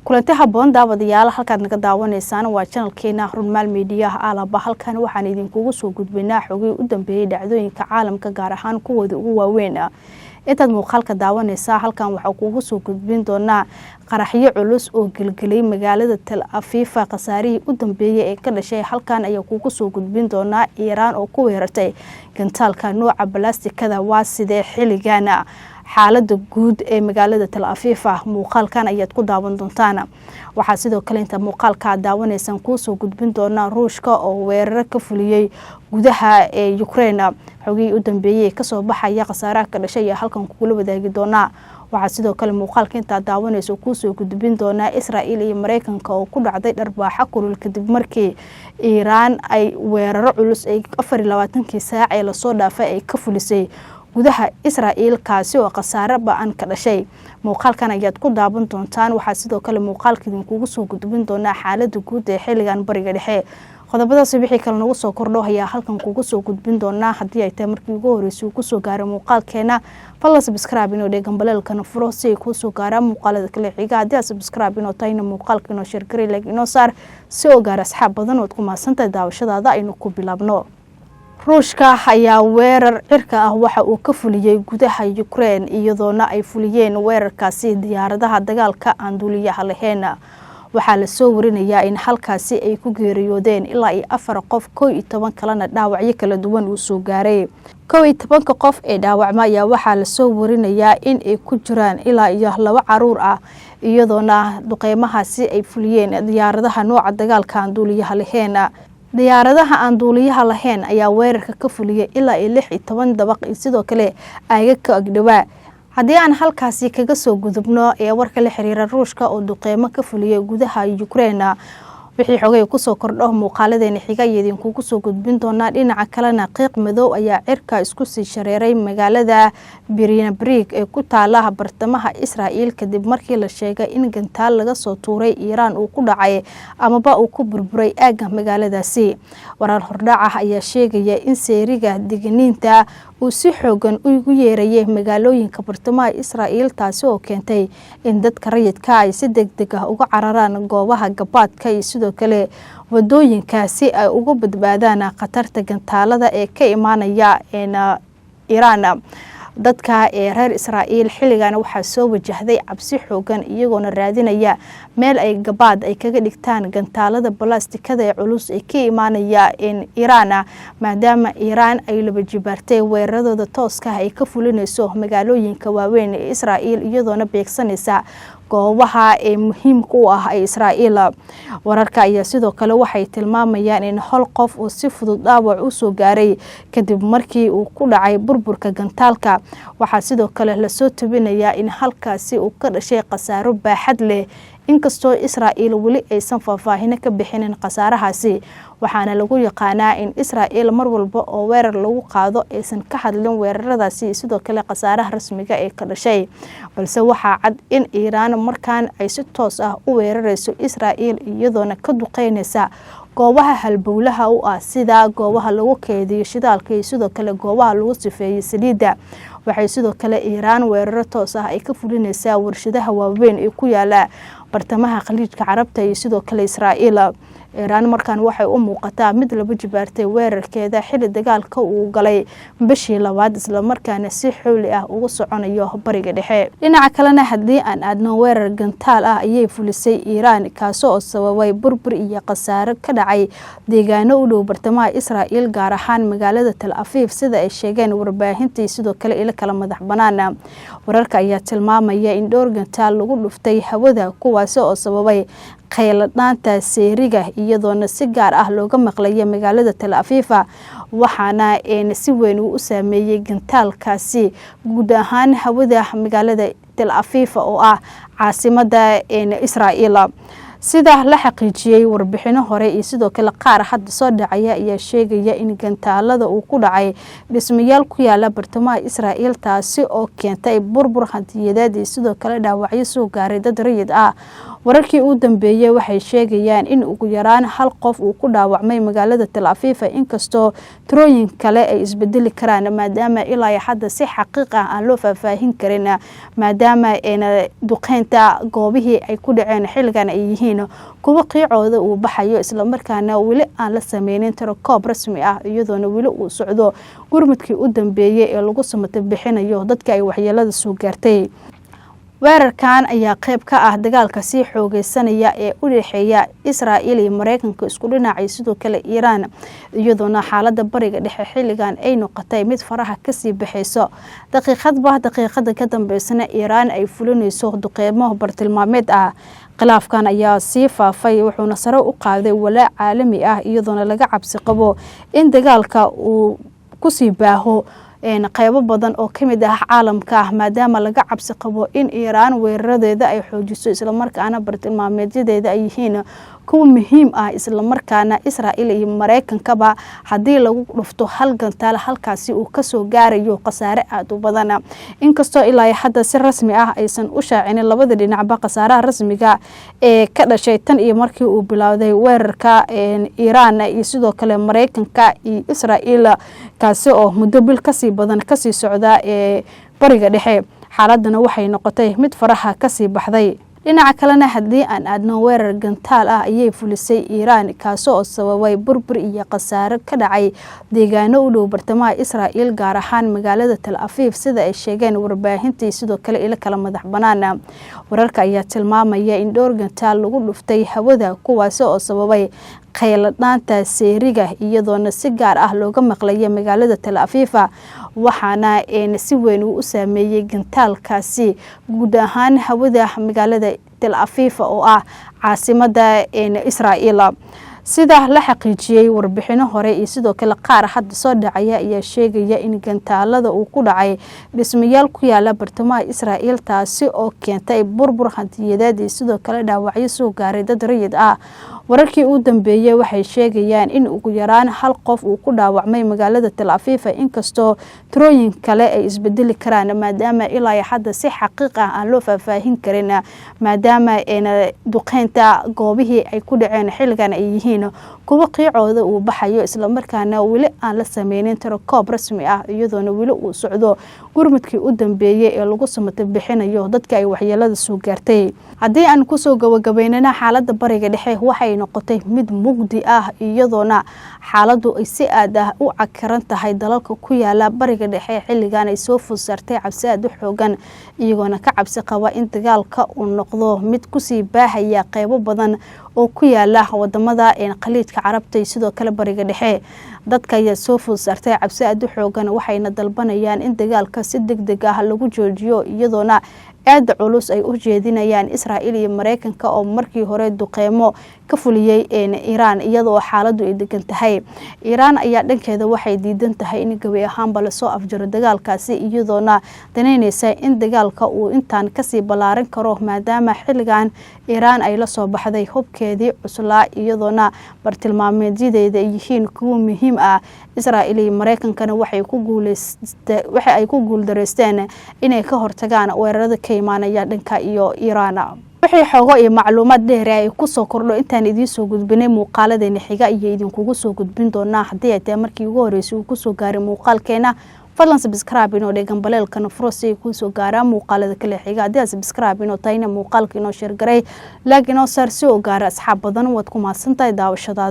kulanti haboon daawadayaal halkaad naga daawanaysaan waa channelkeena Runmal Media alaba halkan waxaan idinkugu soo gudbinaa xogii u dambeeyay dhacdooyinka caalamka gaar ahaan kuwooda ugu waaweyn intaad muuqaalka daawanaysaa halkan waxa kuugu soo gudbin doonaa qaraxyo culus oo galgalay magaalada Tel Aviv qasaarihii u dambeeyay ee ka dhashay halkan ayaa kuugu soo gudbin doonaa Iran oo ku weerartay gantaalka nooca balaastikada waa sidee xilligan xaalada guud ee magaalada Tel Aviv muuqaalkan ayaad ku daawan doontaan waxa sidoo kale inta muuqaalka daawanaysan ku soo gudbin doona Ruushka oo weerar ka fuliyay gudaha ee Ukraine xogii u dambeeyay ka soo baxaya qasaaraha ka dhashay halkan kula wadaagi doona waxa sidoo kale muuqaalka inta daawanayso ku soo gudbin doona Israa'iil iyo Mareykanka oo ku dhacday dharbaaxa kulul kadib markii Iran ay weerar culus ay 24 saac ee la soo dhaafay ay ka fulisay gudaha Israa'iil kaasi oo qasaare ba'an ka dhashay muuqaalkan ayaad ku daawan doontaan waxa sidoo kale muuqaalka idinkugu soo gudbin doona xaalada guud ee xilligan bariga dhexe qodobadaas wixii kale nagu soo kordho ayaa halkan kugu soo gudbin doona hadii ay tahay markii ugu horeysay ku soo gaaray muuqaalkeena fadlan subscribe inoo dhegan baleelkana furo si ku soo gaara muuqaalada kale xiga hadii subscribe inoo tayna muuqaalka inoo share garay like inoo saar si oo gaar asxaab badan oo ku maasantahay daawashadaada aynu ku bilaabno Ruushka ayaa weerar cirka ah waxa uu ka fuliyay gudaha Ukraine iyadoona ay fuliyeen weerarkaasi diyaaradaha dagaalka aan duuliyaha lahayn waxa la soo warinayaa in halkaasi ay ku geeriyoodeen ilaa 4 qof 11 kalena dhaawacyo kala duwan uu soo gaaray 11 qof ee dhaawacmaya waxa la soo warinayaa in ay ku jiraan ilaa 2 caruur ah iyadoona duqeymahaasi ay fuliyeen diyaaradaha nooca dagaalka aan duuliyaha lahayn diyaaradaha aan duuliyaha lahayn ayaa weerarka ka fuliyay ilaa 16 dabaq sidoo kale ayaga ka agdhawaa hadii aan halkaasi kaga soo gudubno ee warka la xiriira Ruushka oo duqeymo ka fuliyay gudaha Ukraine wixii xogay ku soo kordho muuqaaladeena xiga idin kugu soo gudbin doona dhinaca kalena qiiq madow ayaa cirka isku sii shareeray magaalada Berianbrig ee ku taala bartamaha Israa'iil kadib markii la sheegay in gantaal laga soo tuuray Iran uu ku dhacay amaba uu ku burburay aaga magaaladaasi warar hordhac ah ayaa sheegaya in seeriga digniinta uu si xoogan ugu yeerayay magaalooyinka bartamaha Israa'iil taasi oo keentay in dadka rayidka ay si degdeg ah uga cararaan goobaha gabaadka iyo sidoo kale wadooyinkaasi ay uga badbaadaan khatarta gantaalada ee ka imaanaya Iran dadka ee reer Israa'iil xilligan waxa soo wajahday cabsi xoogan iyagoona raadinaya meel ay gabaad ay kaga dhigtaan gantaalada balaastikada ee culus ee ka imaanaya Iran maadaama Iran ay laba jibaartay weeraradooda tooska ay ka fulinayso magaalooyinka waaweyn ee Israa'iil iyadoona beegsanaysa goobaha ee muhiimka u ah Israa'iil wararka ayaa sidoo kale waxay tilmaamayaan in hal qof oo si fudud dhaawac u soo gaaray kadib markii uu ku dhacay burburka gantaalka waxa sidoo kale la soo tabinayaa in halkaasi uu ka dhashay qasaaro baaxad leh inkastoo Israa'iil wali aysan faahfaahin ka bixinin qasaarahaasi waxaana lagu yaqaanaa in Israa'iil mar walba oo weerar lagu qaado aysan ka hadlin weeraradaasi sidoo kale qasaaraha rasmiga ee ka dhashay balse waxa cad in Iran markaan ay si toos ah u weerarayso Israa'iil iyadoona ka duqeynaysa goobaha halbowlaha u ah sida goobaha lagu keydiyo shidaalka iyo sidoo kale goobaha lagu sifeeyo saliidda waxay sidoo kale Iran weerar toos ah ay ka fulinaysaa warshadaha waaweyn ee ku yaala bartamaha khaliijka carabta iyo sidoo kale Israa'iil Iran markaan waxay u muuqataa mid laba jibaartay weerarkeeda xilli dagaalka uu galay bishii labaad isla markaana si xooli ah ugu soconayo bariga dhexe dhinaca kalena hadii aan aadno weerar gantaal ah ayay fulisay Iran kaas oo sababay burbur iyo qasaare ka dhacay deegaano u dhow bartamaha Israa'iil gaar ahaan magaalada Tel Aviv sida ay sheegeen warbaahintii sidoo kale ila kala madax banaan wararka ayaa tilmaamaya in dhowr gantaal lagu dhuftay hawada kuwaas oo sababay qayladhaanta seeriga iyadoona si gaar ah looga maqlay magaalada Tel Aviv waxaana si weyn u saameeyay gantaalkaasi guud ahaan hawada magaalada Tel Aviv oo ah caasimada Israa'iil sida la xaqiijiyay warbixino hore iyo sidoo kale qaar hadda soo dhacaya ayaa sheegaya in gantaalada uu ku dhacay dhismayaal ku yaala bartamaha Israa'iil taasi oo keentay burbur hantiyadeed iyo sidoo kale dhaawacyo soo gaaray dad rayid ah. wararkii u dambeeyay waxay sheegayaan in ugu yaraan hal qof uu ku dhaawacmay magaalada Tel Aviv inkastoo tirooyin kale ay isbedeli karaan maadaama ilaa hadda si xaqiiq ah aan loo faahfaahin karin maadaama duqeynta goobihii ay ku dhaceen xilligan ay yihiin kuwa qiicooda uu baxayo isla markaana weli aan la sameynin tirakoob rasmi ah iyadoona weli uu socdo gurmadkii u dambeeyay ee lagu samata bixinayo dadka ay waxyeelada soo gaartay. weerarkan ayaa qayb ka ah dagaalka sii xoogeysanaya ee u dhaxeeya Israa'iil iyo Mareykanka isku dhinacay sidoo kale Iiraan iyadoona xaaladda bariga dhexe xilligan ay noqotay mid faraha ka sii baxayso daqiiqada ka dambeysana Iiraan ay fulinayso duqeymo bartilmaameed ah. khilaafkan ayaa sii faafay wuxuuna sare u qaaday walaac caalami ah iyadoona laga cabsi qabo in dagaalka uu ku sii baaho qaybo badan oo kamid ah caalamka maadaama laga cabsi qabo in Iiraan weeraradeeda ay xoojiso isla markaana bartilmaameedyadeeda ay yihiin kuwa muhiim ah isla markaana Israa'iil iyo Mareykankaba hadii lagu dhufto hal gantaal halkaasi uu ka soo gaarayo khasaare aad u badan inkastoo ilaa hadda si rasmi ah aysan u shaacin labada dhinacba khasaaraha rasmiga ee ka dhashay tan iyo markii uu bilowday weerarka Iiraan iyo sidoo kale Mareykanka iyo Israa'iil kaasi oo muddo bil kasii badan kasii socda ee bariga dhexe. xaaladana waxay noqotay mid faraha kasii baxday. dhinaca kalena hadii aan aadno weerar gantaal ah ayay fulisay Iiraan kaasoo sababay burbur iyo khasaare ka dhacay deegaano u dhow bartamaha Israa'iil gaar ahaan magaalada Tel Aviv sida ay sheegeen warbaahintii sidoo kale ila kala madax banaan. wararka ayaa tilmaamaya in dhowr gantaal lagu dhuftay hawada kuwaas oo sababay qayladhaanta seeriga iyadoona si gaar ah looga maqlay magaalada Tel Aviv waxaana si weyn u saameeyay gantaalkaasi guud ahaan hawada magaalada Tel Aviv oo ah caasimada Israa'iil. sida la xaqiijiyay warbixino hore iyo sidoo kale qaar hadda soo dhacaya ayaa sheegaya in gantaalada uu ku dhacay dhismayaal ku yaala bartamaha Israa'iil taasi oo keentay burbur hantiyadeed iyo sidoo kale dhaawacyo soo gaaray dad rayid ah. wararkii u dambeeyay waxay sheegayaan in ugu yaraan hal qof uu ku dhaawacmay magaalada Tel Aviv inkastoo tirooyin kale ay isbedeli karaan maadaama ilaa hadda si xaqiiq ah aan loo faahfaahin karin maadaama duqeynta goobihii ay ku dhaceen xilligan ay yihiin kuwa qiicooda uu baxayo isla markaana weli aan la sameynin tirakoob rasmi ah iyadoona weli uu socdo gurmadkii u dambeeyay ee lagu samata bixinayo dadka ay waxyeelada soo gaartay. hadii aan ku soo gabagabeynana xaaladda bariga dhexe waxay noqotay mid mugdi ah iyadoona xaaladdu ay si aad ah u cakaran tahay dalalka ku yaala bariga dhexe xilligan ay soo fursartay cabsi aad u xoogan iyagoona ka cabsi qaba in dagaalka uu noqdo mid ku sii baahaya qaybo badan oo ku yaala wadamada khaliijka carabta iyo sidoo kale bariga dhexe. dadka ayaa soo fursartay cabsi aad u xoogan waxayna dalbanayaan in dagaalka si degdeg ah lagu joojiyo iyadoona aad culus ay u jeedinayaan Israa'iil iyo Mareykanka oo markii hore duqeymo ka fuliyay Iiraan iyadoo xaaladdu ay degan tahay. Iiraan ayaa dhankeeda waxay diidan tahay in gabi ahaanba la soo afjaro dagaalkaasi iyadoona daneynaysa in dagaalka uu intaan kasii balaaran karo maadaama xilligan Iiraan ay la soo baxday hubkeedii cuslaa iyadoona bartilmaameedyadeeda yihiin kuwa muhiim ah. Israa'iil iyo Mareykankana waxay ku guuldareysteen inay ka hortagaan weerarada ka imaanaya dhanka iyo Iiraan. wixii xogo iyo macluumaad dheer ay ku soo kordho intaan idin soo gudbinay muuqaaladeena xiga iyo idin kugu soo gudbin doonaa hadii ay tahay markii ugu horeysay uu ku soo gaaray muuqaalkeena fadlan subscribe inoo dhegan baleelkana furo si ku soo gaara muuqaalada kale xiga hadii subscribe inoo tayna muuqaalka inoo share garay like inoo saar si oo gaara asxaab badan wad ku maasantahay daawashada.